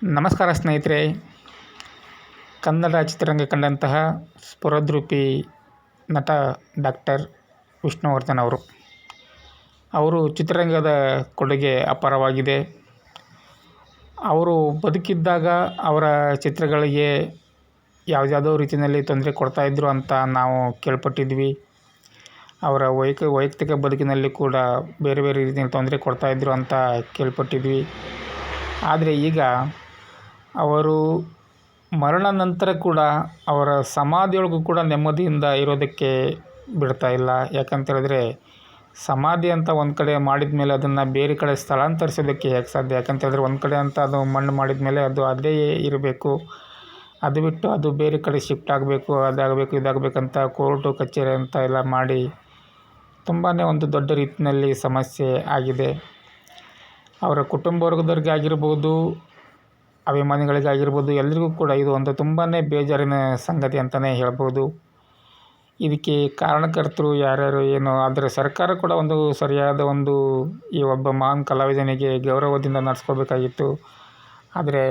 ನಮಸ್ಕಾರ ಸ್ನೇಹಿತರೆ. ಕನ್ನಡ ಚಿತ್ರರಂಗ ಕಂಡಂತಹ ಸ್ಫುರದ್ರೂಪಿ ನಟ ಡಾಕ್ಟರ್ ವಿಷ್ಣುವರ್ಧನ್ ಅವರು ಚಿತ್ರರಂಗದ ಕೊಡುಗೆ ಅಪಾರವಾಗಿದೆ. ಅವರು ಬದುಕಿದ್ದಾಗ ಅವರ ಚಿತ್ರಗಳಿಗೆ ಯಾವುದ್ಯಾವುದೋ ರೀತಿಯಲ್ಲಿ ತೊಂದರೆ ಕೊಡ್ತಾಯಿದ್ರು ಅಂತ ನಾವು ಕೇಳ್ಪಟ್ಟಿದ್ವಿ. ಅವರ ವೈಯಕ್ತಿಕ ಬದುಕಿನಲ್ಲಿ ಕೂಡ ಬೇರೆ ಬೇರೆ ರೀತಿಯಲ್ಲಿ ತೊಂದರೆ ಕೊಡ್ತಾಯಿದ್ರು ಅಂತ ಕೇಳ್ಪಟ್ಟಿದ್ವಿ. ಆದರೆ ಈಗ ಅವರು ಮರಣ ನಂತರ ಕೂಡ ಅವರ ಸಮಾಧಿಯೊಳಗೂ ಕೂಡ ನೆಮ್ಮದಿಯಿಂದ ಇರೋದಕ್ಕೆ ಬಿಡ್ತಾ ಇಲ್ಲ. ಯಾಕಂತೇಳಿದ್ರೆ ಸಮಾಧಿ ಅಂತ ಒಂದು ಕಡೆ ಮಾಡಿದ ಮೇಲೆ ಅದನ್ನು ಬೇರೆ ಕಡೆ ಸ್ಥಳಾಂತರಿಸೋದಕ್ಕೆ ಹೇಗೆ ಸಾಧ್ಯ? ಯಾಕಂತೇಳಿದ್ರೆ ಒಂದು ಕಡೆ ಅಂತ ಅದು ಮಣ್ಣು ಮಾಡಿದ ಮೇಲೆ ಅದು ಅಲ್ಲೇ ಇರಬೇಕು. ಅದು ಬಿಟ್ಟು ಅದು ಬೇರೆ ಕಡೆ ಶಿಫ್ಟ್ ಆಗಬೇಕು, ಅದಾಗಬೇಕು ಇದಾಗಬೇಕಂತ ಕೋರ್ಟು ಕಚೇರಿ ಅಂತ ಎಲ್ಲ ಮಾಡಿ ತುಂಬಾ ಒಂದು ದೊಡ್ಡ ರೀತಿಯಲ್ಲಿ ಸಮಸ್ಯೆ ಆಗಿದೆ. ಅವರ ಕುಟುಂಬ ವರ್ಗದವ್ರಿಗೆ ಆಗಿರ್ಬೋದು, ಅಭಿಮಾನಿಗಳಿಗಾಗಿರ್ಬೋದು, ಎಲ್ರಿಗೂ ಕೂಡ ಇದು ಒಂದು ತುಂಬಾ ಬೇಜಾರಿನ ಸಂಗತಿ ಅಂತಲೇ ಹೇಳ್ಬೋದು. ಇದಕ್ಕೆ ಕಾರಣಕರ್ತರು ಯಾರ್ಯಾರು ಏನೋ, ಆದರೆ ಸರ್ಕಾರ ಕೂಡ ಒಂದು ಸರಿಯಾದ ಒಂದು ಈ ಒಬ್ಬ ಮಹಾನ್ ಕಲಾವಿದನಿಗೆ ಗೌರವದಿಂದ ನಡೆಸ್ಕೋಬೇಕಾಗಿತ್ತು. ಆದರೆ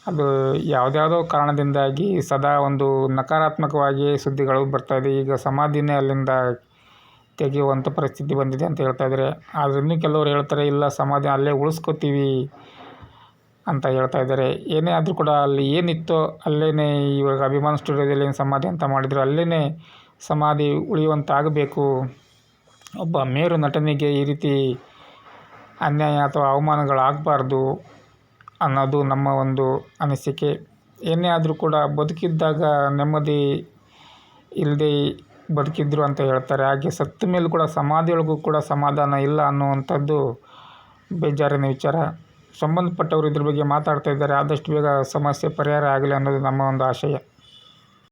ಅದು ಯಾವುದ್ಯಾವುದೋ ಕಾರಣದಿಂದಾಗಿ ಸದಾ ಒಂದು ನಕಾರಾತ್ಮಕವಾಗಿ ಸುದ್ದಿಗಳು ಬರ್ತಾಯಿದೆ. ಈಗ ಸಮಾಧಿನೇ ಅಲ್ಲಿಂದ ತೆಗೆಯುವಂಥ ಪರಿಸ್ಥಿತಿ ಬಂದಿದೆ ಅಂತ ಹೇಳ್ತಾಯಿದ್ದಾರೆ. ಆದರೆ ಇನ್ನೂ ಕೆಲವರು ಹೇಳ್ತಾರೆ, ಇಲ್ಲ ಸಮಾಧಿ ಅಲ್ಲೇ ಉಳಿಸ್ಕೋತೀವಿ ಅಂತ ಹೇಳ್ತಾಯಿದ್ದಾರೆ. ಏನೇ ಆದರೂ ಕೂಡ ಅಲ್ಲಿ ಏನಿತ್ತೋ ಅಲ್ಲೇ, ಇವಾಗ ಅಭಿಮಾನ ಸ್ಟುಡಿಯೋದಲ್ಲಿ ಏನು ಸಮಾಧಿ ಅಂತ ಮಾಡಿದ್ರು ಅಲ್ಲೇ ಸಮಾಧಿ ಉಳಿಯುವಂತಾಗಬೇಕು. ಒಬ್ಬ ಮೇರು ನಟನಿಗೆ ಈ ರೀತಿ ಅನ್ಯಾಯ ಅಥವಾ ಅವಮಾನಗಳಾಗಬಾರ್ದು ಅನ್ನೋದು ನಮ್ಮ ಒಂದು ಅನಿಸಿಕೆ. ಏನೇ ಆದರೂ ಕೂಡ ಬದುಕಿದ್ದಾಗ ನೆಮ್ಮದಿ ಇಲ್ಲದೆ ಬದುಕಿದ್ರು ಅಂತ ಹೇಳ್ತಾರೆ. ಹಾಗೆ ಸತ್ತ ಮೇಲೂ ಕೂಡ ಸಮಾಧಿಯೊಳಗೂ ಕೂಡ ಸಮಾಧಾನ ಇಲ್ಲ ಅನ್ನುವಂಥದ್ದು ಬೇಜಾರಿನ ವಿಚಾರ. ಸಂಬಂಧಪಟ್ಟವರು ಇದ್ರ ಬಗ್ಗೆ ಮಾತಾಡ್ತಾ ಇದ್ದಾರೆ. ಆದಷ್ಟು ಬೇಗ ಸಮಸ್ಯೆ ಪರಿಹಾರ ಆಗಲಿ ಅನ್ನೋದು ನಮ್ಮ ಒಂದು ಆಶಯ.